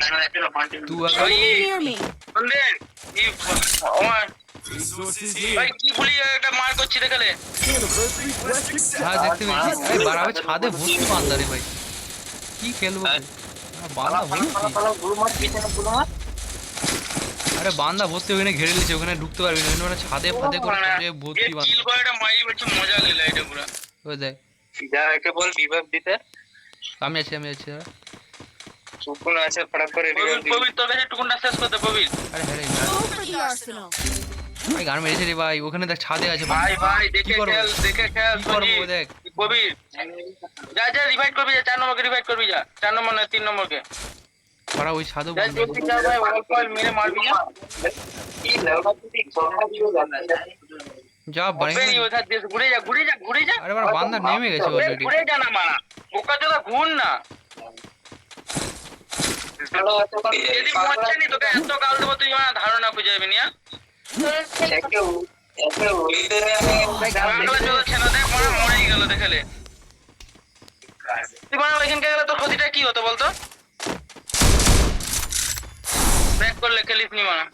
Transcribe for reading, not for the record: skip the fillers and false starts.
तू Enemy near me. বন্ধে কি আমার ভাই কি ভুলি একটা মার করছি দেখালে हाँ देखते हुए अरे बारह छादे भूत बांधा रे भाई की खेलबो बांधा भूत अरे बांधा भूत ওখানে ঘিরে নিয়েছে ওখানে ঢুকতে পারবি না মানে ছাদে ফাদে করে সব ভূত কি বাঁধা কিল করে মারি বলছে মজা লেলা এটা পুরো ওই দেখ যা একে বল রিভাইভ দিতে আমি আছি সুকুন আছে ফটাক করে রিভাইভ দিতে পবিত্র তোর কাছে টুকুনটা শেষ করতে পবিত্র আরে আরে Go for the arsenal. ভাই গান মেরেছে রে ভাই ওখানে দেখ ছাদে আছে ভাই ভাই দেখে খেল কি করবো দেখ পবিত্র যা যা রিভাইভ করবি যা 4 নম্বরকে রিভাইভ করবি যা 4 নম্বর না 3 নম্বরকে পড়া ওই ছাদও যা জলদি যা ভাই ওয়াল কয়েল মেরে মারবি না কি লেভেল ঠিক কথা দিও জানা যা বাড়ি ওই ওটা দিয়ে ঘুরে যা আরে বাড়া বান্দা নেমে গেছে অলরেডি ঘুরে যা না মারা বোকা চোদা ঘুর না যদি পৌঁছে নি তোকে এত গাল দেবো তুই আমার ধারণা খুঁজে যাবি না মরেই গেল দেখালে তুই মানে ওইখানকে গেলে তোর ক্ষতিটা কি হতো বলতো ব্যাক করলে খেলিস নি মানা